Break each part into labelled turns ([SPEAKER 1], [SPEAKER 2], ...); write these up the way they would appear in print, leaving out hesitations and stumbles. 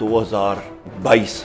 [SPEAKER 1] 2022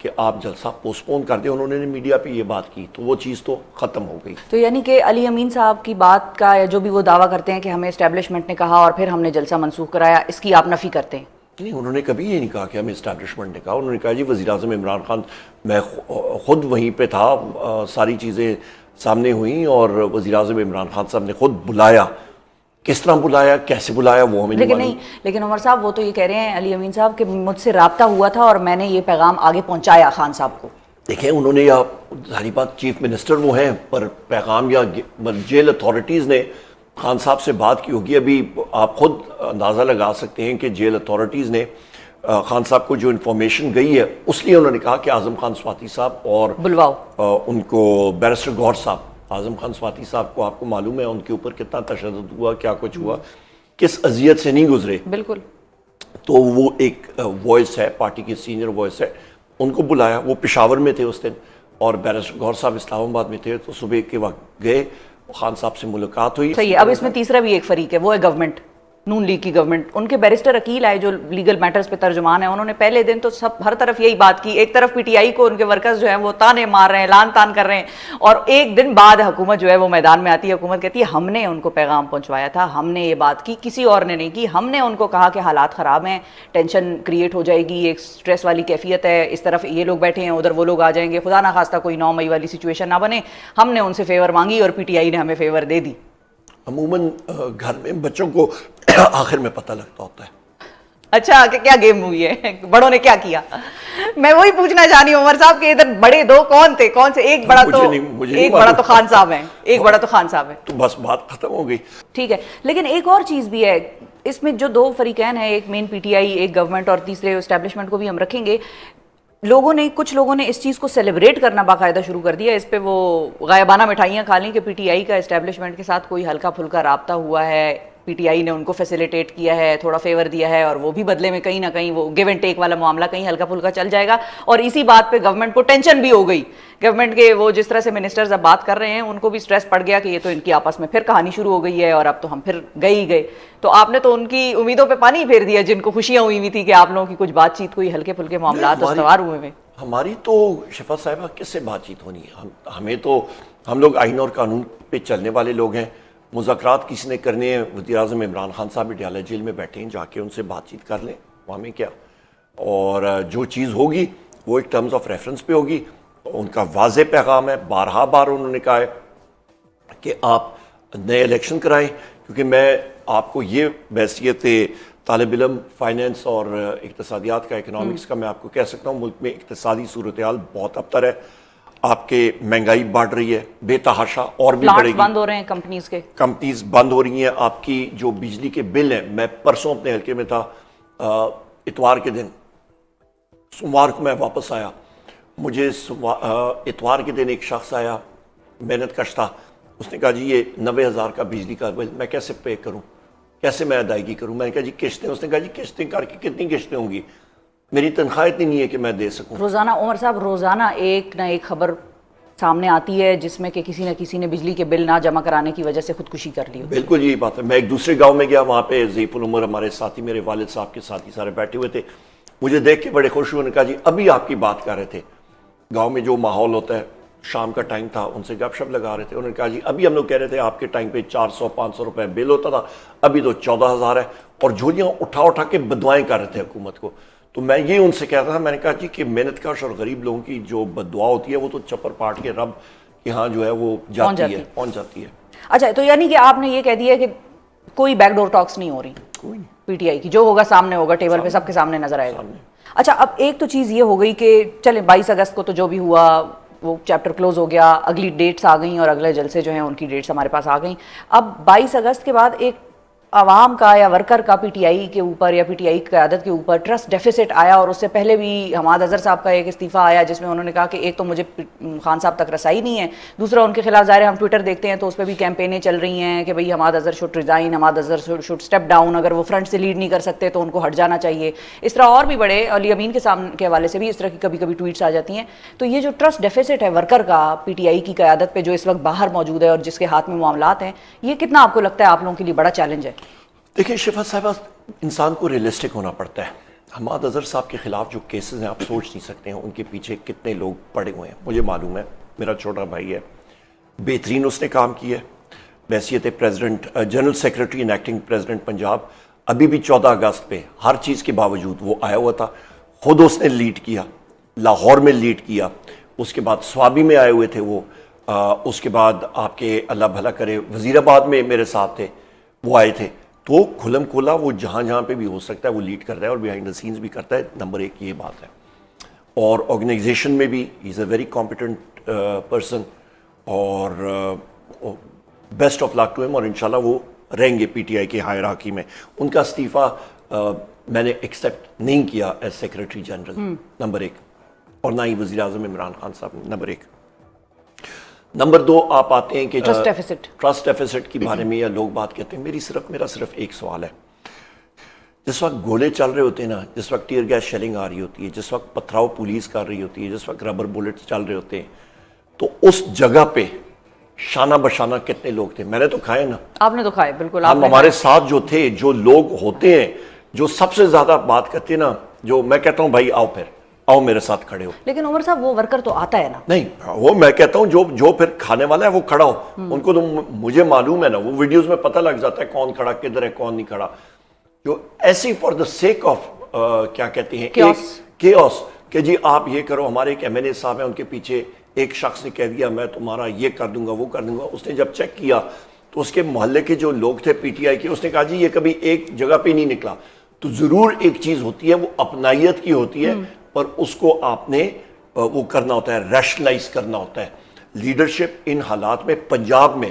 [SPEAKER 1] کہ آپ جلسہ پوسٹ پون کر دیں. انہوں نے میڈیا پہ یہ بات کی تو وہ چیز تو ختم ہو گئی.
[SPEAKER 2] تو یعنی کہ علی امین صاحب کی بات کا یا جو بھی وہ دعویٰ کرتے ہیں کہ ہمیں اسٹیبلشمنٹ نے کہا اور پھر ہم نے جلسہ منسوخ کرایا، اس کی آپ نفی کرتے ہیں؟
[SPEAKER 1] نہیں، انہوں نے کبھی یہ نہیں کہا کہ ہمیں اسٹیبلشمنٹ نے کہا. انہوں نے کہا جی وزیر اعظم عمران خان، میں خود وہیں پہ تھا، ساری چیزیں سامنے ہوئیں اور وزیر اعظم عمران خان صاحب نے خود بلایا. کس طرح بلایا، کیسے بلایا، وہ ہمیں نہیں معلوم.
[SPEAKER 2] لیکن عمر صاحب وہ تو یہ کہہ رہے ہیں علی امین صاحب کہ مجھ سے رابطہ ہوا تھا اور میں نے یہ پیغام آگے پہنچایا خان صاحب کو.
[SPEAKER 1] دیکھیں انہوں نے، یا ظاہری بات چیف منسٹر وہ ہیں، پر پیغام یا جیل اتھارٹیز نے خان صاحب سے بات کی ہوگی. ابھی آپ خود اندازہ لگا سکتے ہیں کہ جیل اتھارٹیز نے خان صاحب کو جو انفارمیشن گئی ہے اس لیے انہوں نے کہا کہ اعظم خان سواتی صاحب اور
[SPEAKER 2] بلواؤ
[SPEAKER 1] ان کو بیرسٹر گور صاحب. اعظم خان سواتی صاحب کو آپ کو معلوم ہے ان کے اوپر کتنا تشدد ہوا، کیا کچھ ہوا، کس اذیت سے نہیں گزرے.
[SPEAKER 2] بالکل.
[SPEAKER 1] تو وہ ایک وائس ہے، پارٹی کی سینئر وائس ہے. ان کو بلایا، وہ پشاور میں تھے اس دن اور بیرسٹر گور صاحب اسلام آباد میں تھے. تو صبح کے وقت گئے، خان صاحب سے ملاقات ہوئی.
[SPEAKER 2] صحیح ہے. اب اس میں تیسرا بھی ایک فریق ہے، وہ ہے گورنمنٹ، نون لیگ کی گورنمنٹ. ان کے بیرسٹر عقیل آئے جو لیگل میٹرز پہ ترجمان ہیں، انہوں نے پہلے دن تو سب ہر طرف یہی بات کی. ایک طرف پی ٹی آئی کو ان کے ورکرز جو ہیں وہ تانے مار رہے ہیں، لان تان کر رہے ہیں، اور ایک دن بعد حکومت جو ہے وہ میدان میں آتی ہے. حکومت کہتی ہے ہم نے ان کو پیغام پہنچوایا تھا، ہم نے یہ بات کی، کسی اور نے نہیں کی. ہم نے ان کو کہا کہ حالات خراب ہیں، ٹینشن کریٹ ہو جائے گی، ایک سٹریس والی کیفیت ہے، اس طرف یہ لوگ بیٹھے ہیں، ادھر وہ لوگ آ جائیں گے، خدا نہ خواستہ کوئی 9 مئی والی سچویشن نہ بنے. ہم نے ان سے فیور مانگی اور پی ٹی آئی نے ہمیں فیور دے دی.
[SPEAKER 1] عموماً گھر میں بچوں کو آخر میں پتہ لگتا ہوتا ہے.
[SPEAKER 2] اچھا کہ کیا گیم ہوئی ہے، بڑوں نے کیا کیا. میں وہی پوچھنا چاہنی ہوں عمر صاحب کہ ادھر بڑے دو کون تھے، کون سے؟ ایک بڑا تو خان صاحب ہیں، ایک بڑا تو خان صاحب ہیں.
[SPEAKER 1] تو بس بات ختم ہو گئی.
[SPEAKER 2] ٹھیک ہے. لیکن ایک اور چیز بھی ہے اس میں، جو دو فریقین ہیں، ایک مین پی ٹی آئی، ایک گورنمنٹ، اور تیسرے اسٹیبلشمنٹ کو بھی ہم رکھیں گے. کچھ لوگوں نے اس چیز کو سیلیبریٹ کرنا باقاعدہ شروع کر دیا. اس پہ وہ غائبانہ مٹھائیاں کھا لیں کہ پی ٹی آئی کا اسٹیبلشمنٹ کے ساتھ کوئی ہلکا پھلکا رابطہ ہوا ہے، پی ٹی آئی نے ان کو فیسیلیٹیٹ کیا ہے، تھوڑا فیور دیا ہے، اور وہ بھی بدلے میں کہیں نہ کہیں وہ گیو اینڈ ٹیک والا معاملہ کہیں ہلکا پھلکا چل جائے گا. اور اسی بات پہ گورنمنٹ کو ٹینشن بھی ہو گئی. گورنمنٹ کے وہ جس طرح سے منسٹرز اب بات کر رہے ہیں، ان کو بھی سٹریس پڑ گیا کہ یہ تو ان کی آپس میں پھر کہانی شروع ہو گئی ہے اور اب تو ہم پھر گئے ہی گئے. تو آپ نے تو ان کی امیدوں پہ پانی پھیر دیا، جن کو خوشیاں ہوئی ہوئی تھی کہ آپ لوگوں کی کچھ بات چیت، کوئی ہلکے پھلکے معاملات استوار ہوئے ہوئے.
[SPEAKER 1] ہماری تو شفا صاحبہ کس سے بات چیت ہونی ہے؟ ہمیں تو، ہم لوگ آئین اور قانون پہ چلنے والے لوگ ہیں. مذاکرات کسی نے کرنے ہیں، وزیر اعظم عمران خان صاحب اڈیالہ جیل میں بیٹھے ہیں، جا کے ان سے بات چیت کر لیں، وہ ہمیں کیا. اور جو چیز ہوگی وہ ایک ٹرمز آف ریفرنس پہ ہوگی. ان کا واضح پیغام ہے، بارہا بار انہوں نے کہا ہے کہ آپ نئے الیکشن کرائیں. کیونکہ میں آپ کو یہ بحثیت طالب علم فائنینس اور اقتصادیات کا، اکنامکس کا، میں آپ کو کہہ سکتا ہوں ملک میں اقتصادی صورتحال بہت ابتر ہے. آپ کے مہنگائی بڑھ رہی ہے بے تحاشا، اور بھی بڑھے گی.
[SPEAKER 2] بند ہو رہے ہیں کمپنیز
[SPEAKER 1] بند ہو رہی ہیں. آپ کی جو بجلی کے بل ہیں، میں پرسوں اپنے حلقے میں تھا، اتوار کے دن، سوموار کو میں واپس آیا، مجھے اتوار کے دن ایک شخص آیا محنت کش تھا. اس نے کہا جی یہ 90,000 کا بجلی کا بل میں کیسے پے کروں، کیسے میں ادائیگی کروں؟ میں نے کہا جی قسطیں. اس نے کہا جی قسطیں کر کے کتنی قسطیں ہوں گی، میری تنخواہ اتنی نہیں ہے کہ میں دے سکوں.
[SPEAKER 2] روزانہ عمر صاحب، روزانہ ایک نہ ایک خبر سامنے آتی ہے جس میں کہ کسی نے بجلی کے بل نہ جمع کرانے کی وجہ سے خودکشی کر لی.
[SPEAKER 1] بالکل یہی بات ہے. میں ایک دوسرے گاؤں میں گیا، وہاں پہ ضعیف العمر ہمارے ساتھی، میرے والد صاحب کے ساتھی سارے بیٹھے ہوئے تھے. مجھے دیکھ کے بڑے خوش ہوئے. نے کہا جی ابھی آپ کی بات کر رہے تھے. گاؤں میں جو ماحول ہوتا ہے، شام کا ٹائم تھا، ان سے گپ شپ لگا رہے تھے. انہوں نے کہا جی ابھی ہم لوگ کہہ رہے تھے آپ کے ٹائم پہ 400-500 روپے بل ہوتا تھا، ابھی تو 14,000 ہے. اور جھولیاں اٹھا کے بدوائیں کر رہے تھے حکومت کو. تو میں یہ ان سے کہتا تھا، میں نے کہا جی کہ محنت کش اور غریب لوگوں کی جو بددعا ہوتی ہے وہ تو چپر پاٹ کے رب کے ہاں جو ہے وہ پہنچ جاتی ہے.
[SPEAKER 2] اچھا، تو یعنی کہ آپ نے یہ کہہ دیا کہ کوئی بیک ڈور ٹاکس نہیں ہو رہی پی ٹی آئی کی، جو ہوگا سامنے ہوگا، ٹیبل پہ سب کے سامنے نظر آئے گا. اچھا، اب ایک تو چیز یہ ہو گئی کہ چلے 22 اگست کو تو جو بھی ہوا وہ چیپٹر کلوز ہو گیا، اگلی ڈیٹس آ گئیں اور اگلے جلسے جو ہیں ان کی ڈیٹس ہمارے پاس آ گئیں. اب 22 اگست کے بعد ایک عوام کا یا ورکر کا پی ٹی آئی کے اوپر یا پی ٹی آئی کی قیادت کے اوپر ٹرسٹ ڈیفیسٹ آیا. اور اس سے پہلے بھی حماد اظہر صاحب کا ایک استعفیٰ آیا جس میں انہوں نے کہا کہ ایک تو مجھے خان صاحب تک رسائی نہیں ہے، دوسرا ان کے خلاف ظاہر ہم ٹویٹر دیکھتے ہیں تو اس پہ بھی کیمپینیں چل رہی ہیں کہ بھئی Hammad Azhar should resign, Hammad Azhar should step down, اگر وہ فرنٹ سے لیڈ نہیں کر سکتے تو ان کو ہٹ جانا چاہیے. اس طرح اور بھی بڑے علی امین کے حوالے سے بھی اس طرح کی کبھی کبھی ٹویٹس آ جاتی ہیں. تو یہ جو ٹرسٹ ڈیفیسٹ ہے ورکر کا پی ٹی آئی کی قیادت پہ جو اس وقت باہر موجود ہے اور جس کے ہاتھ میں معاملات ہیں، یہ کتنا آپ کو لگتا ہے آپ لوگوں کے لیے بڑا چیلنج ہے؟
[SPEAKER 1] دیکھیں شفا صاحبہ، انسان کو ریئلسٹک ہونا پڑتا ہے. حماد اظہر صاحب کے خلاف جو کیسز ہیں آپ سوچ نہیں سکتے ہیں ان کے پیچھے کتنے لوگ پڑے ہوئے ہیں. مجھے معلوم ہے, میرا چھوٹا بھائی ہے, بہترین اس نے کام کیا ہے بحیثیت president, general secretary and acting president Punjab. ابھی بھی 14 اگست پہ ہر چیز کے باوجود وہ آیا ہوا تھا, خود اس نے لیڈ کیا, لاہور میں لیڈ کیا, اس کے بعد سوابی میں آئے ہوئے تھے وہ, اس کے بعد آپ کے اللہ بھلا کرے وزیر آباد میں میرے ساتھ تھے, وہ آئے تھے. تو کھلم کھلا وہ جہاں جہاں پہ بھی ہو سکتا ہے وہ لیڈ کرتا ہے اور بیہائنڈ دا سینز بھی کرتا ہے. نمبر 1 یہ بات ہے. اور آرگنائزیشن میں بھی ہی از اے ویری کمپیٹنٹ پرسن, اور بیسٹ آف لک ٹو ہم, اور انشاءاللہ وہ رہیں گے پی ٹی آئی کے ہائرارکی میں. ان کا استعفیٰ میں نے ایکسیپٹ نہیں کیا ایز سیکرٹری جنرل, نمبر 1, اور نہ ہی وزیر اعظم عمران خان صاحب نے, نمبر 1. نمبر 2 آپ آتے ہیں کہ ٹرسٹ ڈیفیسٹ کے بارے میں یا لوگ بات کہتے ہیں. میرا صرف ایک سوال ہے. جس وقت گولے چل رہے ہوتے ہیں نا, جس وقت ٹیئر گیس شیلنگ آ رہی ہوتی ہے, جس وقت پتھراؤ پولیس کر رہی ہوتی ہے, جس وقت ربر بلٹ چل رہے ہوتے ہیں, تو اس جگہ پہ شانہ بشانہ کتنے لوگ تھے؟ میں نے تو کھائے نا. آپ نے تو کھائے, بالکل. ہمارے ساتھ جو تھے, جو لوگ ہوتے ہیں جو سب سے زیادہ بات کرتے ہیں نا, جو میں کہتا ہوں بھائی آؤ پھر آؤ میرے ساتھ کھڑے ہو. لیکن عمر صاحب وہ ورکر تو آتا ہے نا. نہیں, وہ میں کہتا ہوں جو پھر کھانے والا ہے وہ کھڑا ہو. ان کو تو مجھے معلوم ہے نا, وہ ویڈیوز میں پتہ لگ جاتا ہے کون کھڑا کدھر ہے کون نہیں کھڑا. جو ایسی فار دا سیک آف کیا کہتے ہیں کیوس, کہ جی آپ یہ کرو. ہمارے ایک MLA صاحب ہیں, ان کے پیچھے ایک شخص نے کہہ دیا میں تمہارا یہ کر دوں گا وہ کر دوں گا. اس نے جب چیک کیا تو اس کے محلے کے جو لوگ تھے پی ٹی آئی کے, اس نے کہا جی یہ کبھی ایک جگہ پہ نہیں نکلا. تو ضرور ایک چیز ہوتی ہے, وہ اپنائیت کی ہوتی ہے, پر اس کو آپ نے وہ کرنا ہوتا ہے, ریشنلائز کرنا ہوتا ہے. لیڈرشپ ان حالات میں, پنجاب میں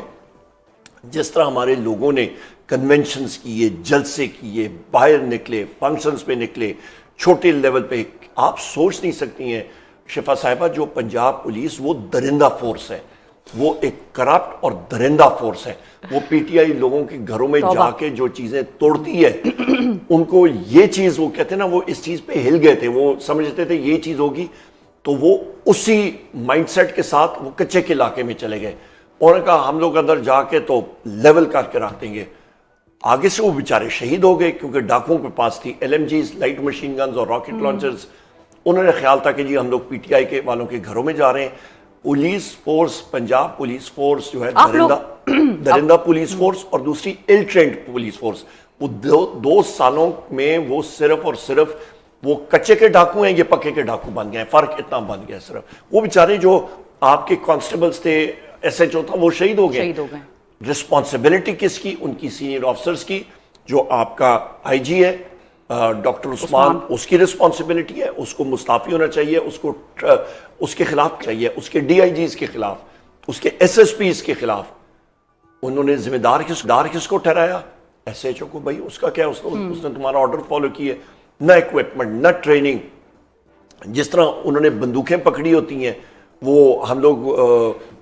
[SPEAKER 1] جس طرح ہمارے لوگوں نے کنونشنز کیے, جلسے کیے, باہر نکلے, فنکشنز پہ نکلے, چھوٹے لیول پہ, آپ سوچ نہیں سکتی ہیں شفا صاحبہ, جو پنجاب پولیس وہ درندہ فورس ہے, وہ ایک کرپٹ اور درندہ فورس ہے. وہ پی ٹی آئی لوگوں کے گھروں میں جا کے جو چیزیں توڑتی ہے, ان کو یہ چیز, وہ کہتے ہیں نا, وہ اس چیز پہ ہل گئے تھے, وہ سمجھتے تھے یہ چیز ہوگی, تو وہ اسی مائنڈ سیٹ کے ساتھ وہ کچے کے علاقے میں چلے گئے. اور نے کہا ہم لوگ اندر جا کے تو لیول کر کے رکھ دیں گے. آگے سے وہ بیچارے شہید ہو گئے کیونکہ ڈاکوؤں کے پاس تھی LMGs, لائٹ مشین گنز اور راکٹ لانچرز. انہوں نے خیال تھا کہ جی ہم لوگ پی ٹی آئی کے والوں کے گھروں میں جا رہے ہیں. Police force, Punjab police force جو ہے درندہ پولیس فورس, اور دوسری ایل ٹرینڈ پولیس فورس, وہ 2 سالوں میں وہ صرف اور صرف وہ کچے کے ڈاکو ہیں, یہ پکے کے ڈاکو بن گئے ہیں. فرق اتنا بن گیا صرف. وہ بیچارے جو آپ کے کانسٹیبلز تھے, SHO تھا, وہ شہید ہو گئے. رسپانسبلٹی کس کی؟ ان کی سینئر آفیسرز کی. جو آپ کا IG ہے ڈاکٹر عثمان, اس کی رسپانسبلٹی ہے, اس کو مستعفی ہونا چاہیے, اس کے خلاف چاہیے, اس کے DIGs کے خلاف, اس کے SSPs کے خلاف. انہوں نے ذمہ دار کس کو ٹھہرایا؟ SHO کو. بھائی اس کا کیا, اس نے تمہارا آرڈر فالو کیے. نہ ایکوپمنٹ, نہ ٹریننگ. جس طرح انہوں نے بندوقیں پکڑی ہوتی ہیں, وہ ہم لوگ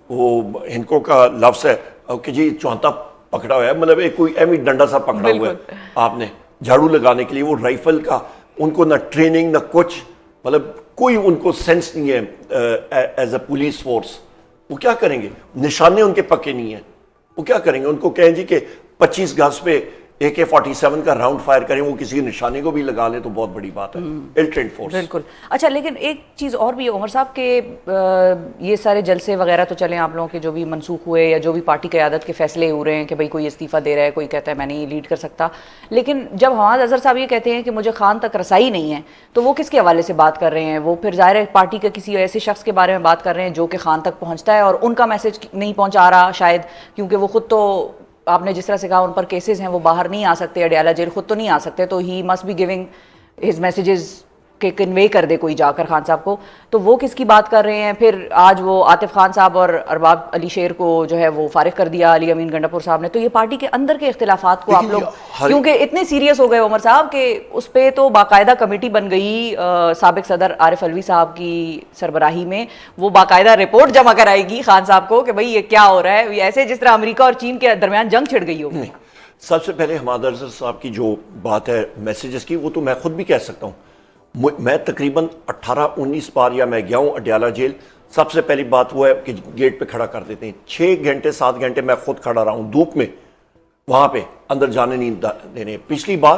[SPEAKER 1] وہ ہندکوں کا لفظ ہے کہ جی چونتا پکڑا ہوا ہے, مطلب ایک کوئی ایمی ڈنڈا سا پکڑا ہوا ہے آپ نے جھاڑو لگانے کے لیے. وہ رائفل کا ان کو نہ ٹریننگ نہ کچھ, مطلب کوئی ان کو سینس نہیں ہے ایز اے پولیس فورس. وہ کیا کریں گے؟ نشانے ان کے پکے نہیں ہیں, وہ کیا کریں گے؟ ان کو کہیں جی کہ 25 گز پہ AK-47 کا راؤنڈ فائر کریں, وہ کسی نشانے کو بھی لگا لیں تو بہت بڑی بات ہے. ایل ٹرینڈ فورس. بالکل. اچھا, لیکن ایک چیز اور بھی ہے عمر صاحب کہ یہ سارے جلسے وغیرہ تو چلیں آپ لوگوں کے جو بھی منسوخ ہوئے یا جو بھی پارٹی قیادت کے فیصلے ہو رہے ہیں کہ بھائی کوئی استعفیٰ دے رہا ہے, کوئی کہتا ہے میں نہیں لیڈ کر سکتا, لیکن جب حماد اظہر صاحب یہ کہتے ہیں کہ مجھے خان تک رسائی نہیں ہے, تو وہ کس کے حوالے سے بات کر رہے ہیں؟ وہ پھر ظاہر ہے پارٹی کے کسی ایسے شخص کے بارے میں بات کر رہے ہیں جو کہ خان تک پہنچتا ہے, اور ان کا میسج نہیں پہنچا رہا شاید, کیونکہ وہ خود تو آپ نے جس طرح سے کہا ان پر کیسز ہیں, وہ باہر نہیں آ سکتے, اڈیالہ جیل خود تو نہیں آ سکتے, تو ہی must be giving his messages کہ کنوے کر دے کوئی جا کر خان صاحب کو. تو وہ کس کی بات کر رہے ہیں؟ پھر آج وہ عاطف خان صاحب اور ارباب علی شیر کو جو ہے وہ فارغ کر دیا علی امین گنڈا پور صاحب نے. تو یہ پارٹی کے اندر کے اختلافات کو آپ لوگ کیونکہ اتنے سیریس ہو گئے عمر صاحب کہ اس پہ تو باقاعدہ کمیٹی بن گئی سابق صدر عارف علوی صاحب کی سربراہی میں, وہ باقاعدہ رپورٹ جمع کرائے گی خان صاحب کو کہ بھائی یہ کیا ہو رہا ہے, ایسے جس طرح امریکہ اور چین کے درمیان جنگ چھڑ گئی ہو. سب سے پہلے حماد اظہر صاحب کی جو بات ہے میسیجز کی, وہ تو میں خود بھی کہہ سکتا ہوں. میں تقریباً 18-19 بار یا میں گیا ہوں اڈیالہ جیل. سب سے پہلی بات وہ ہے کہ گیٹ پہ کھڑا کر دیتے ہیں, 6 گھنٹے 7 گھنٹے میں خود کھڑا رہا ہوں دھوپ میں, وہاں پہ اندر جانے نہیں دینے. پچھلی بار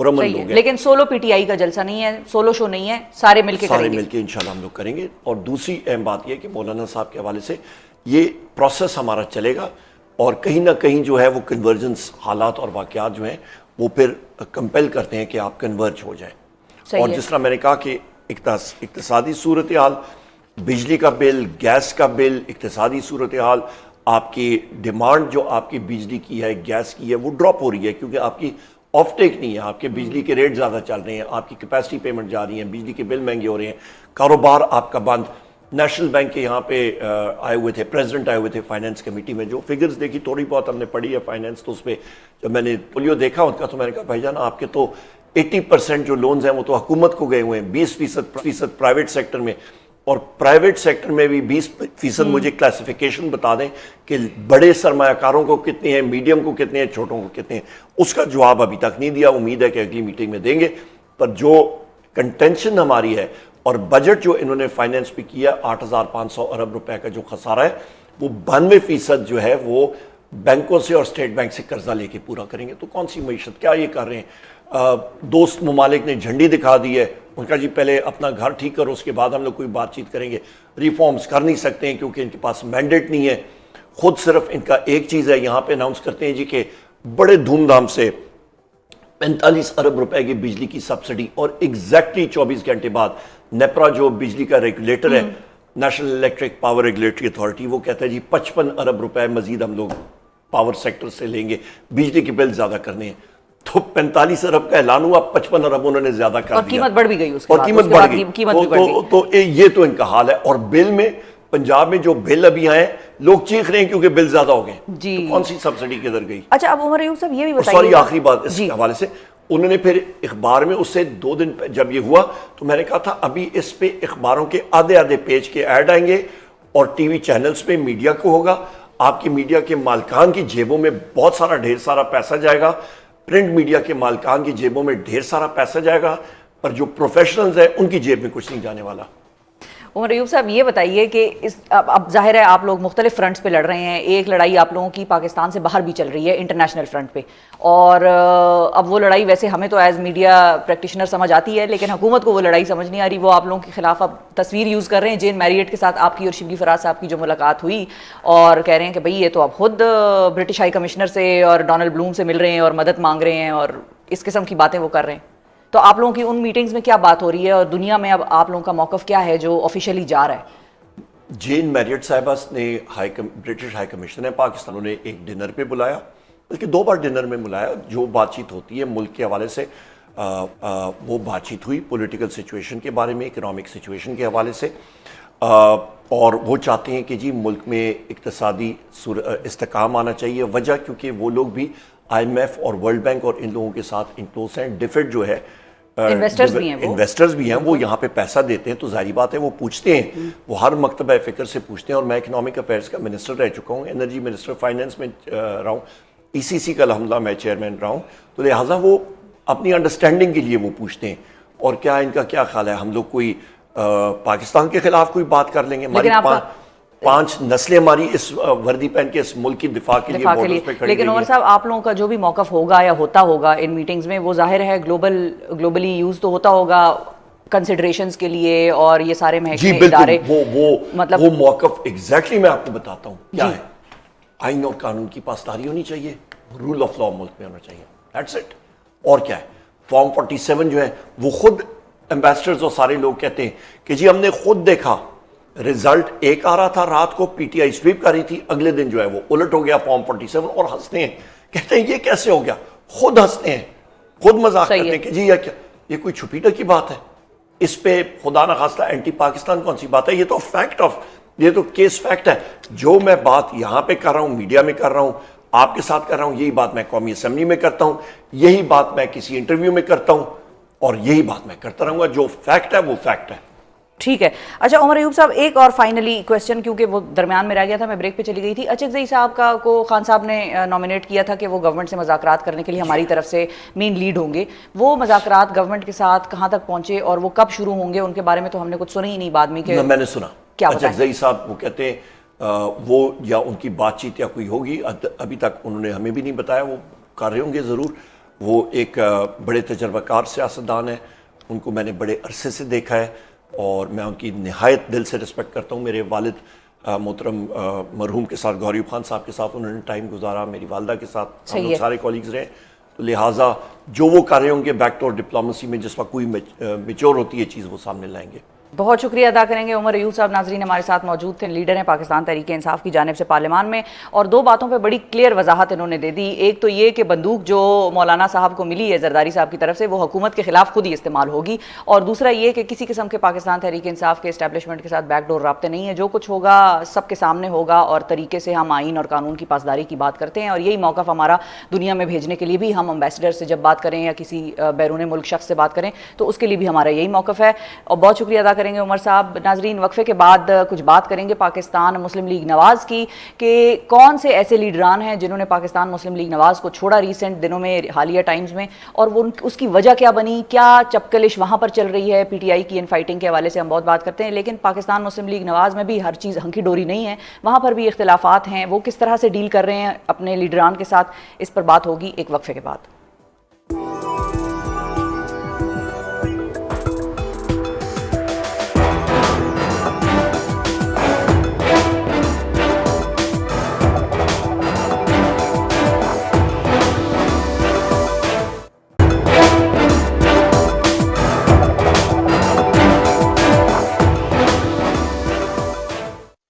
[SPEAKER 1] پرامن لوگ ہیں.
[SPEAKER 2] لیکن سولو پی ٹی آئی کا جلسہ نہیں ہے, سولو شو نہیں ہے, سارے مل کے
[SPEAKER 1] سارے
[SPEAKER 2] کریں گے.
[SPEAKER 1] مل کے انشاءاللہ ہم لوگ کریں گے. اور دوسری اہم بات یہ ہے کہ مولانا صاحب کے حوالے سے یہ پروسیس ہمارا چلے گا اور کہیں نہ کہیں جو ہے وہ کنورجنس حالات اور واقعات جو ہیں وہ پھر کمپیل کرتے ہیں کہ آپ کنورج ہو جائیں. اور جس طرح میں نے کہا کہ اقتصادی صورتحال, بجلی کا بل, گیس کا بل, اقتصادی صورتحال, آپ کی ڈیمانڈ جو آپ کی بجلی کی ہے, گیس کی ہے, وہ ڈراپ ہو رہی ہے کیونکہ آپ کی آف ٹیک نہیں ہے, آپ کے بجلی کے ریٹ زیادہ چل رہے ہیں, آپ کی کیپیسٹی پیمنٹ جا رہی ہیں, بجلی کے بل مہنگے ہو رہے ہیں, کاروبار آپ کا بند. نیشنل بینک کے یہاں پہ آئے ہوئے تھے, پریزیڈنٹ آئے ہوئے تھے فائنینس کمیٹی میں, جو فگرز دیکھی تھوڑی بہت ہم نے پڑھی ہے فائنینس, تو اس پہ جب میں نے پولیو دیکھا ان کا تو میں نے کہا بھائی جان آپ کے تو 80% جو لونز ہیں وہ تو حکومت کو گئے ہوئے ہیں, 20% پرائیویٹ سیکٹر میں, اور پرائیویٹ سیکٹر میں بھی 20% مجھے کلاسیفیکیشن بتا دیں کہ بڑے سرمایہ کاروں کو کتنے ہیں, میڈیم کو کتنے ہیں, چھوٹوں کو کتنے ہیں. اس کا جواب ابھی تک نہیں دیا, امید ہے کہ اگلی میٹنگ میں دیں گے. پر جو کنٹینشن ہماری ہے اور بجٹ جو انہوں نے فائنینس پہ کیا 8500 ارب روپے کا جو خسارہ ہے وہ 92% جو ہے وہ بینکوں سے اور اسٹیٹ بینک سے قرضہ لے کے پورا کریں گے. تو کون سی معیشت, کیا یہ کر رہے ہیں؟ دوست ممالک نے جھنڈی دکھا دی ہے, ان کا جی پہلے اپنا گھر ٹھیک کرو اس کے بعد ہم لوگ کوئی بات چیت کریں گے. ریفارمز کر نہیں سکتے ہیں کیونکہ ان کے پاس مینڈیٹ نہیں ہے. خود صرف ان کا ایک چیز ہے, یہاں پہ اناؤنس کرتے ہیں جی کہ بڑے دھوم دھام سے 45 ارب روپے کی بجلی کی سبسڈی, اور ایگزیکٹلی 24 گھنٹے بعد نیپرا جو بجلی کا ریگولیٹر ہے, national electric power regulatory authority, وہ کہتا ہے جی 55 ارب روپے مزید ہم لوگ پاور سیکٹر سے لیں گے, بجلی کے بل زیادہ کرنے ہیں. تو 45 ارب کا اعلان ہوا, 55 ارب انہوں نے زیادہ کر دیا,
[SPEAKER 2] اور قیمت بڑھ بھی گئی, اس کے
[SPEAKER 1] اور
[SPEAKER 2] بعد
[SPEAKER 1] قیمت بڑھ گئی. تو یہ تو ان کا حال ہے. اور بل میں پنجاب میں جو بل ابھی آئے لوگ چیخ رہے ہیں کیونکہ بل زیادہ ہو گئے.
[SPEAKER 2] جی
[SPEAKER 1] کون سی سبسڈی کدھر گئی؟
[SPEAKER 2] اچھا اب عمر ایوب صاحب یہ بھی بتائیے.
[SPEAKER 1] سوری آخری بات اس کے حوالے سے, انہوں نے پھر اخبار میں اس سے 2 دن جب یہ ہوا تو میں نے کہا تھا ابھی اس پہ اخباروں کے آدھے پیج کے ایڈ آئیں گے اور ٹی وی چینلز پہ میڈیا کو ہوگا, آپ کی میڈیا کے مالکان کی جیبوں میں بہت سارا ڈھیر سارا پیسہ جائے گا, پرنٹ میڈیا کے مالکان کی جیبوں میں ڈھیر سارا پیسہ جائے گا, پر جو پروفیشنلز ہیں ان کی جیب میں کچھ نہیں جانے والا.
[SPEAKER 2] عمر ایوب صاحب یہ بتائیے کہ اب ظاہر ہے آپ لوگ مختلف فرنٹس پہ لڑ رہے ہیں, ایک لڑائی آپ لوگوں کی پاکستان سے باہر بھی چل رہی ہے انٹرنیشنل فرنٹ پہ, اور اب وہ لڑائی ویسے ہمیں تو ایز میڈیا پریکٹیشنر سمجھ آتی ہے, لیکن حکومت کو وہ لڑائی سمجھ نہیں آ رہی. وہ آپ لوگوں کے خلاف اب تصویر یوز کر رہے ہیں جین میریٹ کے ساتھ آپ کی اور شبلی فراز صاحب کی جو ملاقات ہوئی, اور کہہ رہے ہیں کہ بھئی یہ تو اب خود برٹش ہائی کمشنر سے اور ڈونلڈ بلوم سے مل رہے ہیں اور مدد مانگ رہے ہیں, اور اس قسم کی باتیں وہ کر رہے ہیں. تو آپ لوگوں کی ان میٹنگز میں کیا بات ہو رہی ہے, اور دنیا میں اب آپ لوگوں کا موقف کیا ہے جو آفیشیلی جا رہا ہے؟
[SPEAKER 1] جین میریٹ صاحبہ نے برٹش ہائی کمشنر ہے پاکستان نے ایک ڈنر پہ بلایا, بلکہ 2 بار ڈنر میں بلایا. جو بات چیت ہوتی ہے ملک کے حوالے سے وہ بات چیت ہوئی, پولیٹیکل سچویشن کے بارے میں, اکنامک سچویشن کے حوالے سے, اور وہ چاہتے ہیں کہ جی ملک میں اقتصادی استحکام آنا چاہیے. وجہ کیونکہ وہ لوگ بھی IMF اور ورلڈ بینک اور ان لوگوں کے ساتھ انکلوز ہیں. ڈیفڈ جو ہے انویسٹرز بھی ہیں, وہ یہاں پہ پیسہ دیتے ہیں, تو ظاہری بات ہے وہ پوچھتے ہیں, وہ ہر مکتبہ فکر سے پوچھتے ہیں. اور میں اکنامک افیئرز کا منسٹر رہ چکا ہوں, انرجی منسٹر, فائنینس میں رہا ہوں, ECC کا الحمدللہ میں چیئرمین رہا ہوں, تو لہٰذا وہ اپنی انڈرسٹینڈنگ کے لیے وہ پوچھتے ہیں. اور کیا ان کا کیا خیال ہے, ہم لوگ کوئی پاکستان کے خلاف کوئی بات کر لیں گے؟ ہماری 5 نسلیں ہماری اس وردی پہن کے اس ملک کی دفاع کے لیے بارڈرز پہ کھڑی.
[SPEAKER 2] لیکن عمر صاحب آپ لوگوں کا جو بھی موقف ہوگا یا ہوتا ہوگا ان میٹنگز میں, وہ ظاہر ہے گلوبلی یوز تو ہوتا ہوگا کنسیڈریشنز کے لیے, اور یہ سارے محکمے ادارے.
[SPEAKER 1] مطلب وہ موقف ایگزیکٹلی میں آپ کو بتاتا ہوں کیا ہے. آئین اور قانون کی پاسداری ہونی چاہیے, رول آف لا ملک میں ہونا چاہیے, دیٹس اٹ. اور کیا ہے, فارم 47 جو ہے وہ خود ایمبیسڈرز اور سارے لوگ کہتے ہیں کہ جی ہم نے خود دیکھا رزلٹ ایک آ رہا تھا, رات کو PTI سویپ کر رہی تھی, اگلے دن جو ہے وہ الٹ ہو گیا فارم 47, اور ہنستے ہیں, کہتے ہیں یہ کیسے ہو گیا. خود ہنستے ہیں, خود مذاق کرتے ہیں کہ جی یہ کوئی چھپی ڈکی بات ہے, اس پہ خدا نخواستہ اینٹی پاکستان کون سی بات ہے. یہ تو فیکٹ یہ تو کیس فیکٹ ہے. جو میں بات یہاں پہ کر رہا ہوں, میڈیا میں کر رہا ہوں, آپ کے ساتھ کر رہا ہوں, یہی بات میں قومی اسمبلی میں کرتا ہوں, یہی بات میں کسی انٹرویو میں کرتا ہوں, اور یہی بات میں کرتا رہوں گا. جو فیکٹ ہے وہ فیکٹ ہے.
[SPEAKER 2] ٹھیک ہے. اچھا عمر ایوب صاحب ایک اور فائنلی کویسچن, کیونکہ وہ درمیان میں رہ گیا تھا, میں بریک پہ چلی گئی تھی. اچکزئی صاحب کو خان صاحب نے نامینیٹ کیا تھا کہ وہ گورنمنٹ سے مذاکرات کرنے کے لیے ہماری طرف سے مین لیڈ ہوں گے. وہ مذاکرات گورنمنٹ کے ساتھ کہاں تک پہنچے اور وہ کب شروع ہوں گے, ان کے بارے میں تو ہم نے کچھ سنا ہی نہیں بعد میں. کہ
[SPEAKER 1] میں نے سنا اچکزئی صاحب وہ کہتے ہیں وہ یا ان کی بات چیت یا کوئی ہوگی, ابھی تک انہوں نے ہمیں بھی نہیں بتایا, وہ کر رہے ہوں گے ضرور. وہ ایک بڑے تجربہ کار سیاستدان ہیں، ان کو میں نے بڑے عرصے سے دیکھا ہے اور میں ان کی نہایت دل سے رسپیکٹ کرتا ہوں. میرے والد محترم مرحوم کے ساتھ غوریب خان صاحب کے ساتھ انہوں نے ٹائم گزارا، میری والدہ کے ساتھ ہم لوگ سارے کولیگز رہے، تو لہٰذا جو وہ کر رہے ہوں گے بیک ڈور ڈپلومیسی میں جس وقت کوئی میچور ہوتی ہے چیز وہ سامنے لائیں گے.
[SPEAKER 2] بہت شکریہ ادا کریں گے عمر ایوب صاحب. ناظرین ہمارے ساتھ موجود تھے، لیڈر ہیں پاکستان تحریک انصاف کی جانب سے پارلیمان میں، اور دو باتوں پہ بڑی کلیئر وضاحت انہوں نے دے دی. ایک تو یہ کہ بندوق جو مولانا صاحب کو ملی ہے زرداری صاحب کی طرف سے وہ حکومت کے خلاف خود ہی استعمال ہوگی، اور دوسرا یہ کہ کسی قسم کے پاکستان تحریک انصاف کے اسٹیبلشمنٹ کے ساتھ بیک ڈور رابطے نہیں ہیں. جو کچھ ہوگا سب کے سامنے ہوگا اور طریقے سے ہم آئین اور قانون کی پاسداری کی بات کرتے ہیں، اور یہی موقف ہمارا دنیا میں بھیجنے کے لیے بھی، ہم امبیسڈر سے جب بات کریں یا کسی بیرون ملک شخص سے بات کریں تو اس کے لیے بھی ہمارا یہی موقف ہے. اور بہت شکریہ ادا کریں گے عمر صاحب. ناظرین وقفے کے بعد کچھ بات کریں گے پاکستان مسلم لیگ نواز کی، کہ کون سے ایسے لیڈران ہیں جنہوں نے پاکستان مسلم لیگ نواز کو چھوڑا ریسنٹ دنوں میں، حالیہ ٹائمز میں، اور وہ اس کی وجہ کیا بنی، کیا چپکلش وہاں پر چل رہی ہے. پی ٹی آئی کی ان فائٹنگ کے حوالے سے ہم بہت بات کرتے ہیں، لیکن پاکستان مسلم لیگ نواز میں بھی ہر چیز ہنکی ڈوری نہیں ہے، وہاں پر بھی اختلافات ہیں. وہ کس طرح سے ڈیل کر رہے ہیں اپنے لیڈران کے ساتھ، اس پر بات ہوگی ایک وقفے کے بعد.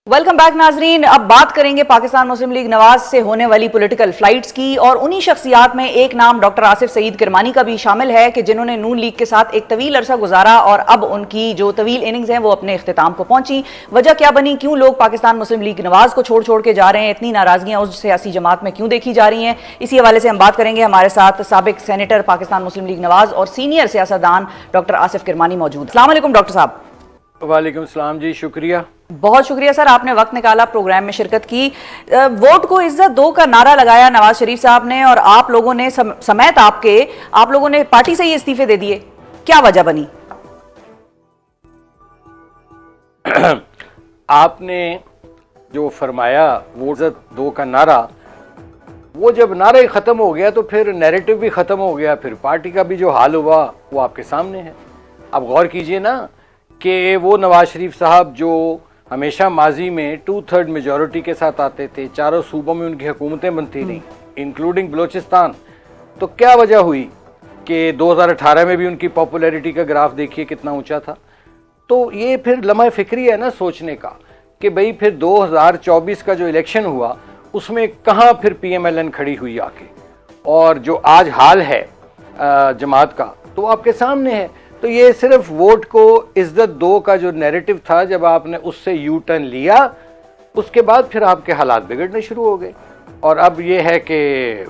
[SPEAKER 2] ویلکم بیک ناظرین. اب بات کریں گے پاکستان مسلم لیگ نواز سے ہونے والی پولیٹیکل فلائٹس کی، اور انہی شخصیات میں ایک نام ڈاکٹر آصف سعید کرمانی کا بھی شامل ہے کہ جنہوں نے نون لیگ کے ساتھ ایک طویل عرصہ گزارا اور اب ان کی جو طویل اننگز ہیں وہ اپنے اختتام کو پہنچی. وجہ کیا بنی، کیوں لوگ پاکستان مسلم لیگ نواز کو چھوڑ کے جا رہے ہیں، اتنی ناراضگیاں اس سیاسی جماعت میں کیوں دیکھی جا رہی ہیں، اسی حوالے سے ہم بات کریں گے. ہمارے ساتھ سابق سینیٹر پاکستان مسلم لیگ نواز اور سینئر سیاستدان ڈاکٹر آصف کرمانی موجود. السلام علیکم ڈاکٹر صاحب.
[SPEAKER 3] وعلیکم السلام جی، شکریہ.
[SPEAKER 2] بہت شکریہ سر، آپ نے وقت نکالا پروگرام میں شرکت کی. ووٹ کو عزت دو کا نعرہ لگایا نواز شریف صاحب نے، اور آپ لوگوں نے سمیت آپ لوگوں نے پارٹی سے ہی استعفے دے دیے، کیا وجہ بنی؟
[SPEAKER 3] آپ نے جو فرمایا ووٹ عزت دو کا نعرہ، وہ جب نعرہ ختم ہو گیا تو پھر نیریٹو بھی ختم ہو گیا، پھر پارٹی کا بھی جو حال ہوا وہ آپ کے سامنے ہے. اب غور کیجئے نا کہ وہ نواز شریف صاحب جو ہمیشہ ماضی میں 2/3 میجورٹی کے ساتھ آتے تھے، چاروں صوبوں میں ان کی حکومتیں بنتی رہیں انکلوڈنگ بلوچستان، تو کیا وجہ ہوئی کہ 2018 میں بھی ان کی پاپولیرٹی کا گراف دیکھیے کتنا اونچا تھا. تو یہ پھر لمحہ فکری ہے نا سوچنے کا کہ بھئی پھر 2024 کا جو الیکشن ہوا اس میں کہاں پھر پی ایم ایل این کھڑی ہوئی آ کے، اور جو آج حال ہے جماعت کا تو آپ کے سامنے ہے. تو یہ صرف ووٹ کو عزت دو کا جو نیریٹو تھا، جب آپ نے اس سے یو ٹرن لیا اس کے بعد پھر آپ کے حالات بگڑنے شروع ہو گئے. اور اب یہ ہے کہ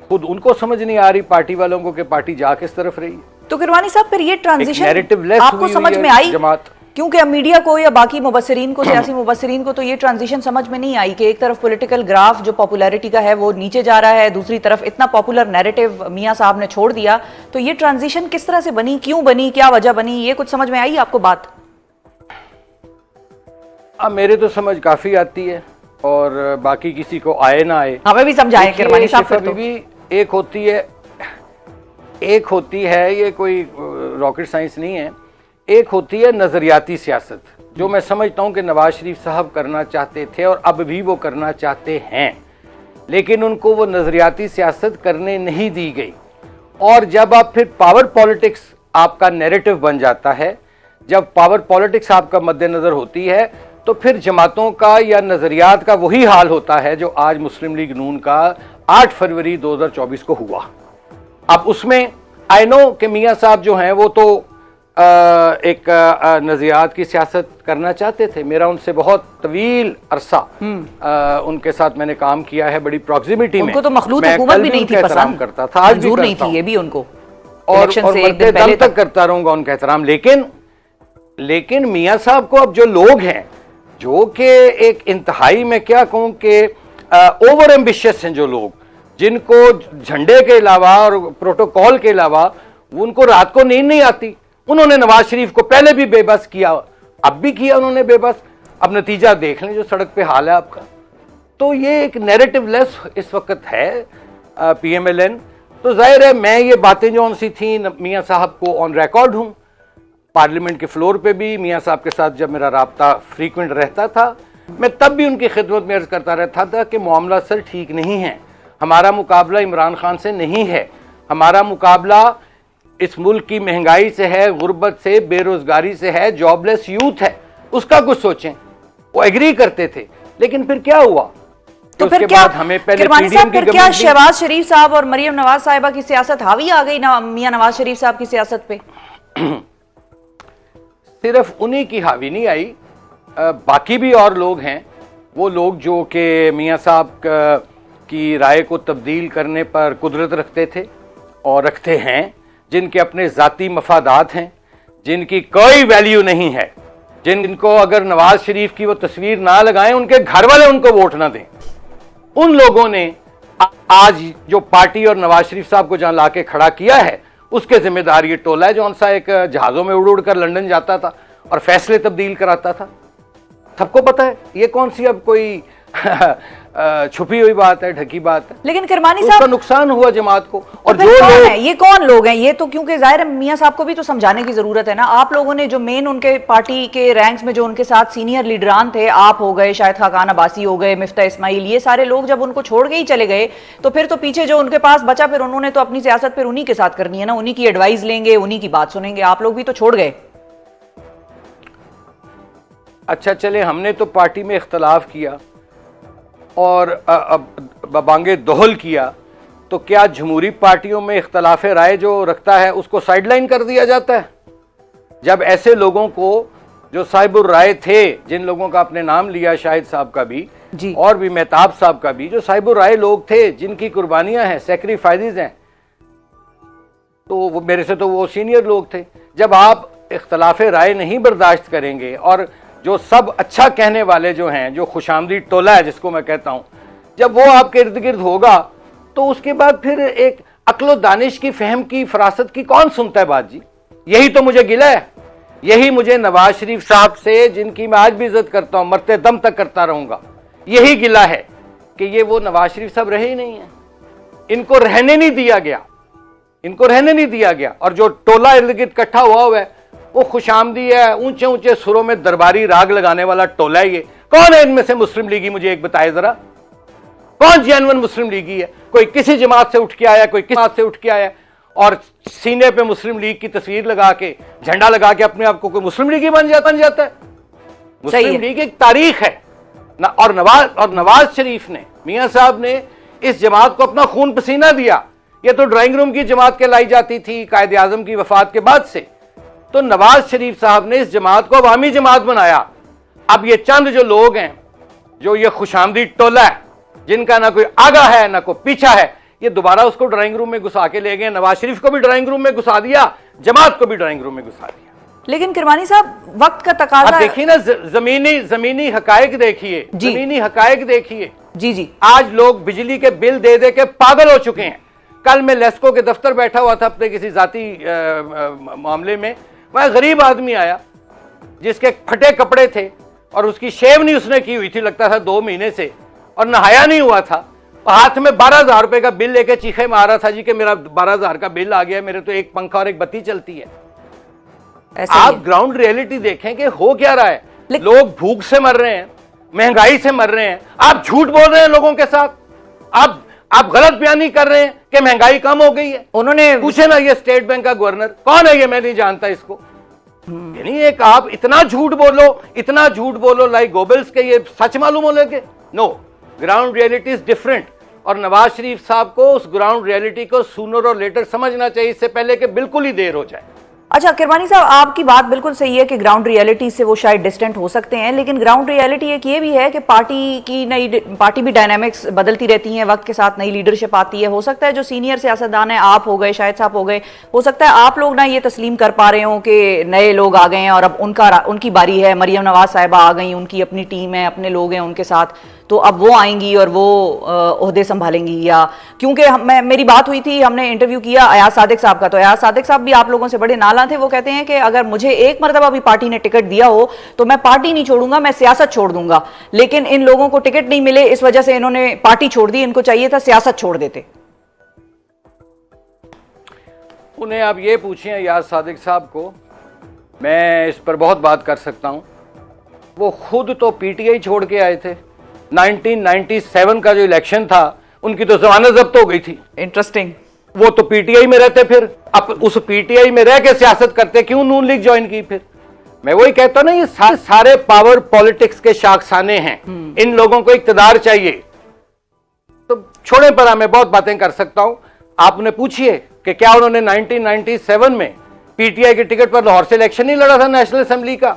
[SPEAKER 3] خود ان کو سمجھ نہیں آ رہی پارٹی والوں کو کہ پارٹی جا کس طرف رہی.
[SPEAKER 2] تو کرمانی صاحب پھر یہ ٹرانزیشن آپ کو سمجھ میں آئی
[SPEAKER 3] جماعت؟
[SPEAKER 2] کیونکہ اب میڈیا کو یا باقی مبصرین کو، سیاسی مبصرین کو تو یہ ٹرانزیشن سمجھ میں نہیں آئی کہ ایک طرف پولیٹیکل گراف جو پاپولیرٹی کا ہے وہ نیچے جا رہا ہے، دوسری طرف اتنا پاپولر نیریٹو میاں صاحب نے چھوڑ دیا. تو یہ ٹرانزیشن کس طرح سے بنی، کیوں بنی، کیا وجہ بنی، یہ کچھ سمجھ میں آئی آپ کو بات؟
[SPEAKER 3] اب میرے تو سمجھ کافی آتی ہے اور باقی کسی کو آئے نہ آئے.
[SPEAKER 2] ہمیں بھی سمجھائیں کرمانی صاحب.
[SPEAKER 3] بھی ایک ہوتی ہے یہ کوئی راکٹ سائنس نہیں ہے، ایک ہوتی ہے نظریاتی سیاست، جو میں سمجھتا ہوں کہ نواز شریف صاحب کرنا چاہتے تھے اور اب بھی وہ کرنا چاہتے ہیں، لیکن ان کو وہ نظریاتی سیاست کرنے نہیں دی گئی. اور جب آپ پھر پاور پالیٹکس آپ کا نیریٹو بن جاتا ہے، جب پاور پالیٹکس آپ کا مد نظر ہوتی ہے تو پھر جماعتوں کا یا نظریات کا وہی حال ہوتا ہے جو آج مسلم لیگ نون کا 8 فروری 2024 کو ہوا. اب اس میں آئی نو کہ میاں صاحب جو ہیں وہ تو ایک نظریات کی سیاست کرنا چاہتے تھے. میرا ان سے بہت طویل عرصہ ان کے ساتھ میں نے کام کیا ہے، بڑی پراکسیمیٹی میں.
[SPEAKER 2] ان کو تو مخلوط حکومت بھی نہیں تھی پسند،
[SPEAKER 3] کرتا تھا، آج بھی
[SPEAKER 2] نہیں تھی یہ بھی ان کو،
[SPEAKER 3] اور مرتے دم تک کرتا رہوں گا ان کا احترام. لیکن میاں صاحب کو اب جو لوگ ہیں جو کہ ایک انتہائی میں کیا کہوں کہ اوور ایمبیشس ہیں، جو لوگ جن کو جھنڈے کے علاوہ اور پروٹوکول کے علاوہ ان کو رات کو نیند نہیں آتی، انہوں نے نواز شریف کو پہلے بھی بے بس کیا، اب بھی کیا انہوں نے بے بس. اب نتیجہ دیکھ لیں جو سڑک پہ حال ہے آپ کا. تو یہ ایک نیریٹو لیس اس وقت ہے پی ایم ایل این، تو ظاہر ہے میں یہ باتیں جو ان سی تھیں میاں صاحب کو آن ریکارڈ ہوں، پارلیمنٹ کے فلور پہ بھی میاں صاحب کے ساتھ جب میرا رابطہ فریکوینٹ رہتا تھا، میں تب بھی ان کی خدمت میں عرض کرتا رہتا تھا کہ معاملہ سر ٹھیک نہیں ہے، ہمارا مقابلہ عمران خان سے نہیں ہے، ہمارا مقابلہ اس ملک کی مہنگائی سے ہے، غربت سے، بے روزگاری سے ہے، جاب لیس یوتھ ہے، اس کا کچھ سوچیں۔ وہ ایگری کرتے تھے، لیکن پھر کیا ہوا؟
[SPEAKER 2] تو پھر کیا کرمانی صاحب، پھر کیا شہباز شریف صاحب اور مریم نواز صاحبہ کی سیاست حاوی آ گئی میاں نواز شریف صاحب کی سیاست پہ؟
[SPEAKER 3] صرف انہی کی حاوی نہیں آئی، باقی بھی اور لوگ ہیں، وہ لوگ جو کہ میاں صاحب کی رائے کو تبدیل کرنے پر قدرت رکھتے تھے اور رکھتے ہیں، جن کے اپنے ذاتی مفادات ہیں، جن کی کوئی ویلیو نہیں ہے، جن کو اگر نواز شریف کی وہ تصویر نہ لگائیں ان کے گھر والے ان کو ووٹ نہ دیں، ان لوگوں نے آج جو پارٹی اور نواز شریف صاحب کو جہاں لا کے کھڑا کیا ہے اس کے ذمہ دار یہ ٹولہ ہے جو ان سا ایک جہازوں میں اڑ کر لندن جاتا تھا اور فیصلے تبدیل کراتا تھا۔ سب کو پتا ہے، یہ کون سی اب کوئی چھپی ہوئی بات ہے، ڈھکی بات ہے؟
[SPEAKER 2] لیکن کرمانی
[SPEAKER 3] اس
[SPEAKER 2] صاحب
[SPEAKER 3] کا نقصان ہوا جماعت کو۔ اور
[SPEAKER 2] جو لوگ ہیں یہ کون لوگ ہیں؟ یہ تو کیونکہ ظاہر ہے میاں صاحب کو بھی تو سمجھانے کی ضرورت ہے نا۔ آپ لوگوں نے جو مین ان کے پارٹی کے رینکس میں جو ان کے ساتھ سینئر لیڈران تھے، آپ ہو گئے، شاہد خاقان عباسی ہو گئے، مفتاح اسماعیل، یہ سارے لوگ جب ان کو چھوڑ کے ہی چلے گئے تو پھر تو پیچھے جو ان کے پاس بچا پھر انہوں نے تو اپنی سیاست پھر انہی کے ساتھ کرنی ہے نا، انہی کی ایڈوائز لیں گے، انہی کی بات سنیں گے۔ آپ لوگ بھی تو چھوڑ گئے۔
[SPEAKER 3] اچھا چلے، ہم نے تو پارٹی میں اختلاف کیا اور بانگے دہل کیا، تو کیا جمہوری پارٹیوں میں اختلاف رائے جو رکھتا ہے اس کو سائیڈ لائن کر دیا جاتا ہے؟ جب ایسے لوگوں کو جو صاحب الرائے تھے، جن لوگوں کا اپنے نام لیا، شاہد صاحب کا بھی
[SPEAKER 2] جی،
[SPEAKER 3] اور بھی مہتاب صاحب کا بھی، جو صاحب الرائے لوگ تھے، جن کی قربانیاں ہیں، سیکریفائزز ہیں، تو وہ میرے سے تو وہ سینئر لوگ تھے۔ جب آپ اختلاف رائے نہیں برداشت کریں گے اور جو سب اچھا کہنے والے جو ہیں، جو خوش آمدید ٹولہ ہے جس کو میں کہتا ہوں، جب وہ آپ کے ارد گرد ہوگا تو اس کے بعد پھر ایک عقل و دانش کی، فہم کی، فراست کی کون سنتا ہے بات؟ جی یہی تو مجھے گلہ ہے، یہی مجھے نواز شریف صاحب سے، جن کی میں آج بھی عزت کرتا ہوں، مرتے دم تک کرتا رہوں گا، یہی گلہ ہے کہ یہ وہ نواز شریف صاحب رہے ہی نہیں ہیں، ان کو رہنے نہیں دیا گیا، ان کو رہنے نہیں دیا گیا۔ اور جو ٹولہ ارد گرد اکٹھا ہوا ہے وہ خوش آمدی ہے، اونچے اونچے سروں میں درباری راگ لگانے والا ٹولہ ہے۔ یہ کون ہے ان میں سے مسلم لیگی؟ مجھے ایک بتائے ذرا، کون جینون مسلم لیگی ہے؟ کوئی کسی جماعت سے اٹھ کے آیا، کوئی کسی جماعت سے اٹھ کے آیا اور سینے پہ مسلم لیگ کی تصویر لگا کے، جھنڈا لگا کے اپنے آپ کو کوئی مسلم لیگی بن جاتا ہے؟ مسلم لیگ ایک تاریخ ہے، اور نواز شریف نے، میاں صاحب نے اس جماعت کو اپنا خون پسینہ دیا۔ یہ تو ڈرائنگ روم کی جماعت کہلائی جاتی تھی قائد اعظم کی وفات کے بعد سے، تو نواز شریف صاحب نے اس جماعت کو عوامی جماعت بنایا۔ اب یہ چند جو لوگ ہیں، جو یہ خوش آمدید ٹولہ ہے، جن کا نہ کوئی آگا ہے نہ کوئی پیچھا ہے، یہ دوبارہ اس کو ڈرائنگ روم میں گھسا کے لے گئے۔ نواز شریف کو بھی ڈرائنگ روم میں گھسا دیا، جماعت کو بھی ڈرائنگ روم میں گھسا دیا۔
[SPEAKER 2] لیکن کرمانی صاحب وقت کا تقاضا،
[SPEAKER 3] آپ دیکھیے نا، زمینی حقائق دیکھیے، زمینی حقائق دیکھیے۔
[SPEAKER 2] جی
[SPEAKER 3] آج لوگ بجلی کے بل دے دے کے پاگل ہو چکے ہیں۔ کل میں لیسکو کے دفتر بیٹھا ہوا تھا اپنے کسی ذاتی معاملے میں، وہاں غریب آدمی آیا جس کے پھٹے کپڑے تھے اور اس کی شیو نہیں اس نے کی ہوئی تھی، لگتا تھا 2 مہینے سے، اور نہایا نہیں ہوا تھا، ہاتھ میں 12,000 روپے کا بل لے کے چیخے مار رہا تھا جی کہ میرا 12,000 کا بل آ گیا، میرے تو ایک پنکھا اور ایک بتی چلتی ہے۔ آپ گراؤنڈ ریئلٹی دیکھیں کہ ہو کیا رہا ہے۔ لوگ بھوک سے مر رہے ہیں، مہنگائی سے مر رہے ہیں، آپ جھوٹ بول رہے ہیں لوگوں کے ساتھ، آپ غلط بیانی کر رہے ہیں کہ مہنگائی کم ہو گئی ہے۔ انہوں نے پوچھے نا، یہ اسٹیٹ بینک کا گورنر کون ہے؟ یہ میں نہیں جانتا اس کو۔ یعنی ایک آپ اتنا جھوٹ بولو لائک گوبلز کے یہ سچ معلوم ہو لگے؟ نو، گراؤنڈ ریئلٹی از ڈفرنٹ، اور نواز شریف صاحب کو اس گراؤنڈ ریئلٹی کو سونر اور لیٹر سمجھنا چاہیے، اس سے پہلے کہ بالکل ہی دیر ہو جائے۔
[SPEAKER 2] اچھا کرمانی صاحب، آپ کی بات بالکل صحیح ہے کہ گراؤنڈ ریئلٹی سے وہ شاید ڈسٹنٹ ہو سکتے ہیں، لیکن گراؤنڈ ریئلٹی ایک یہ بھی ہے کہ پارٹی بھی ڈائنامکس بدلتی رہتی ہیں، وقت کے ساتھ نئی لیڈرشپ آتی ہے۔ ہو سکتا ہے جو سینئر سیاستدان ہیں، آپ ہو گئے، شاہد صاحب ہو گئے، ہو سکتا ہے آپ لوگ نہ یہ تسلیم کر پا رہے ہوں کہ نئے لوگ آ گئے ہیں اور اب ان کی باری ہے، مریم نواز صاحبہ آ گئیں، ان کی اپنی ٹیم ہے، اپنے لوگ ہیں ان کے ساتھ، تو اب وہ آئیں گی اور وہ عہدے سنبھالیں گی۔ یا کیونکہ میری بات ہوئی تھی، ہم نے انٹرویو کیا ایاز صادق صاحب کا، تو ایاز صادق صاحب بھی آپ لوگوں سے بڑے نالاں تھے۔ وہ کہتے ہیں کہ اگر مجھے ایک مرتبہ بھی پارٹی نے ٹکٹ دیا ہو تو میں پارٹی نہیں چھوڑوں گا، میں سیاست چھوڑ دوں گا، لیکن ان لوگوں کو ٹکٹ نہیں ملے، اس وجہ سے انہوں نے پارٹی چھوڑ دی، ان کو چاہیے تھا سیاست چھوڑ دیتے۔
[SPEAKER 3] انہیں آپ یہ پوچھیں ایاز صادق صاحب کو، میں اس پر بہت بات کر سکتا ہوں، وہ خود تو پی ٹی آئی چھوڑ کے آئے تھے. 1997 کا جو الیکشن تھا ان کی تو ضمانت ضبط ہو گئی تھی.
[SPEAKER 2] انٹرسٹنگ.
[SPEAKER 3] وہ تو پی ٹی آئی میں رہتے، پھر اب اس پی ٹی آئی میں رہ کے سیاست کرتے، کیوں نون لیگ جوائن کی؟ پھر میں وہی کہتا ہوں نا، یہ سارے پاور پالیٹکس کے شاخسانے ہیں. ان لوگوں کو اقتدار چاہیے. تو چھوڑے پر میں بہت باتیں کر سکتا ہوں. آپ نے پوچھئے کہ کیا انہوں نے 1997 میں پی ٹی آئی کے ٹکٹ پر لاہور سے الیکشن نہیں لڑا تھا نیشنل اسمبلی کا؟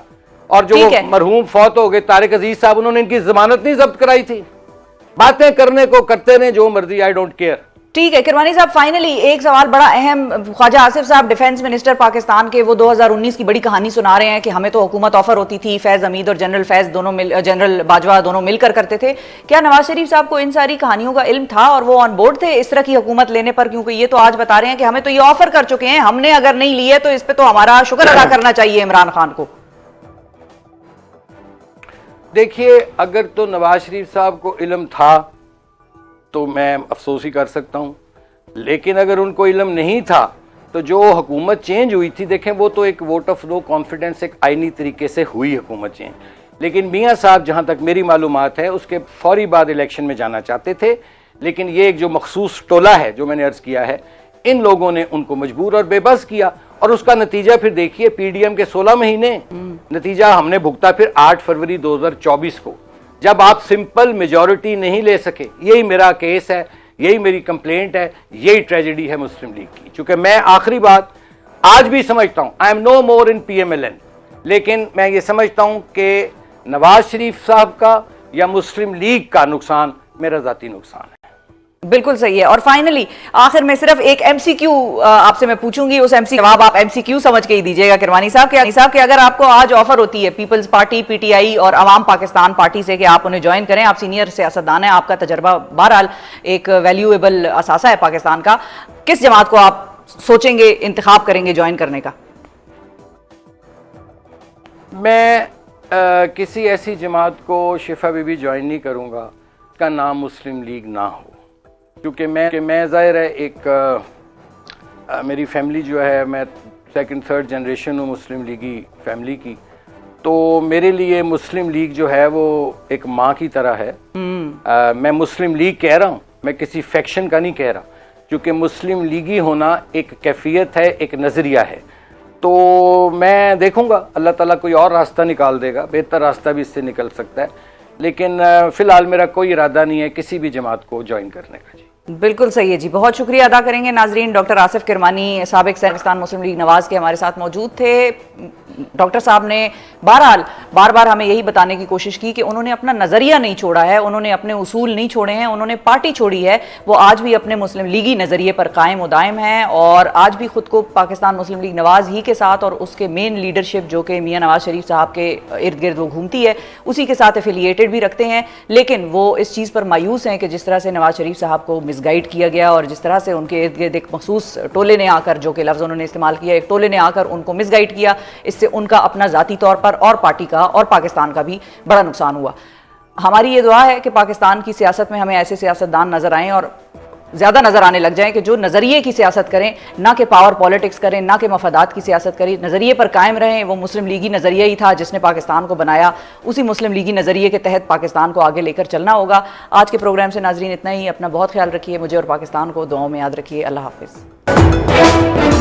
[SPEAKER 3] اور جو مرحوم فوت ہو گئے طارق عزیز صاحب، انہوں نے ان کی ضمانت نہیں ضبط کرائی تھی؟ باتیں کرنے کو کرتے رہے جو مرضی، آئی ڈونٹ کیئر.
[SPEAKER 2] ٹھیک ہے کرمانی صاحب، فائنلی ایک سوال بڑا اہم. خواجہ آصف صاحب ڈیفنس منسٹر پاکستان کے، وہ 2019 کی بڑی کہانی سنا رہے ہیں کہ ہمیں تو حکومت آفر ہوتی تھی، فیض حمید اور جنرل فیض دونوں جنرل باجوہ دونوں مل کر کرتے تھے. کیا نواز شریف صاحب کو ان ساری کہانیوں کا علم تھا اور وہ آن بورڈ تھے اس طرح کی حکومت لینے پر؟ کیونکہ یہ تو آج بتا رہے ہیں کہ ہمیں تو یہ آفر کر چکے ہیں، ہم نے اگر نہیں لیے تو اس پہ تو ہمارا شکر ادا کرنا چاہیے عمران خان کو.
[SPEAKER 3] دیکھیے، اگر تو نواز شریف صاحب کو علم تھا تو میں افسوس ہی کر سکتا ہوں، لیکن اگر ان کو علم نہیں تھا تو جو حکومت چینج ہوئی تھی، دیکھیں وہ تو ایک ووٹ آف نو کانفیڈنس، ایک آئینی طریقے سے ہوئی حکومت چینج. لیکن میاں صاحب جہاں تک میری معلومات ہے اس کے فوری بعد الیکشن میں جانا چاہتے تھے، لیکن یہ ایک جو مخصوص ٹولہ ہے جو میں نے عرض کیا ہے، ان لوگوں نے ان کو مجبور اور بے بس کیا. اور اس کا نتیجہ پھر دیکھیے، پی ڈی ایم کے 16 مہینے نتیجہ ہم نے بھگتا پھر 8 فروری 2024 کو، جب آپ سمپل میجورٹی نہیں لے سکے. یہی میرا کیس ہے، یہی میری کمپلینٹ ہے، یہی ٹریجڈی ہے مسلم لیگ کی. چونکہ میں آخری بات آج بھی سمجھتا ہوں، I am no more in P M L N, لیکن میں یہ سمجھتا ہوں کہ نواز شریف صاحب کا یا مسلم لیگ کا نقصان میرا ذاتی نقصان ہے.
[SPEAKER 2] بالکل صحیح ہے. اور فائنلی آخر میں صرف ایک ایم سی کیو آپ سے میں پوچھوں گی، اس ایم سی جواب آپ ایم سی کیو سمجھ کے ہی دیجیے گا کرمانی صاحب کہ اگر آپ کو آج آفر ہوتی ہے Peoples Party, P T I اور عوام پاکستان پارٹی سے کہ آپ انہیں جوائن کریں، آپ سینئر سیاستدان ہیں، آپ کا تجربہ بہرحال ایک ویلیویبل اثاثہ ہے پاکستان کا، کس جماعت کو آپ سوچیں گے انتخاب کریں گے جوائن کرنے کا؟
[SPEAKER 3] میں کسی ایسی جماعت کو شفا بی بی جوائن نہیں کروں گا کا نام مسلم لیگ نہ ہو، کیونکہ میں ظاہر ہے ایک میری فیملی جو ہے، میں سیکنڈ تھرڈ جنریشن ہوں مسلم لیگی فیملی کی، تو میرے لیے مسلم لیگ جو ہے وہ ایک ماں کی طرح ہے. میں مسلم لیگ کہہ رہا ہوں، میں کسی فیکشن کا نہیں کہہ رہا، کیونکہ مسلم لیگی ہونا ایک کیفیت ہے، ایک نظریہ ہے. تو میں دیکھوں گا، اللہ تعالیٰ کوئی اور راستہ نکال دے گا، بہتر راستہ بھی اس سے نکل سکتا ہے، لیکن فی الحال میرا کوئی ارادہ نہیں ہے کسی بھی جماعت کو جوائن کرنے کا. جی
[SPEAKER 2] بالکل صحیح ہے جی، بہت شکریہ ادا کریں گے. ناظرین، ڈاکٹر آصف کرمانی سابق پاکستان مسلم لیگ نواز کے ہمارے ساتھ موجود تھے. ڈاکٹر صاحب نے بہرحال بار بار ہمیں یہی بتانے کی کوشش کی کہ انہوں نے اپنا نظریہ نہیں چھوڑا ہے، انہوں نے اپنے اصول نہیں چھوڑے ہیں، انہوں نے پارٹی چھوڑی ہے، وہ آج بھی اپنے مسلم لیگی نظریے پر قائم و دائم ہیں اور آج بھی خود کو پاکستان مسلم لیگ نواز ہی کے ساتھ اور اس کے مین لیڈرشپ جو کہ میاں نواز شریف صاحب کے ارد گرد وہ گھومتی ہے اسی کے ساتھ ایفیلیٹڈ بھی رکھتے ہیں. لیکن وہ اس چیز پر مایوس ہیں کہ جس طرح سے نواز شریف صاحب کو مس گائیڈ کیا گیا اور جس طرح سے ان کے ارد گرد ایک مخصوص ٹولے نے آ کر، جو کہ لفظ انہوں نے استعمال کیا، ایک ٹولے نے آ کر ان کو مس گائیڈ کیا، اس سے ان کا اپنا ذاتی طور پر اور پارٹی کا اور پاکستان کا بھی بڑا نقصان ہوا. ہماری یہ دعا ہے کہ پاکستان کی سیاست میں ہمیں ایسے سیاستدان نظر آئیں اور زیادہ نظر آنے لگ جائیں کہ جو نظریے کی سیاست کریں، نہ کہ پاور پالیٹکس کریں، نہ کہ مفادات کی سیاست کریں، نظریے پر قائم رہیں. وہ مسلم لیگی نظریہ ہی تھا جس نے پاکستان کو بنایا، اسی مسلم لیگی نظریے کے تحت پاکستان کو آگے لے کر چلنا ہوگا. آج کے پروگرام سے ناظرین اتنا ہی. اپنا بہت خیال رکھیے، مجھے اور پاکستان کو دعاؤں میں یاد رکھیے. اللہ حافظ.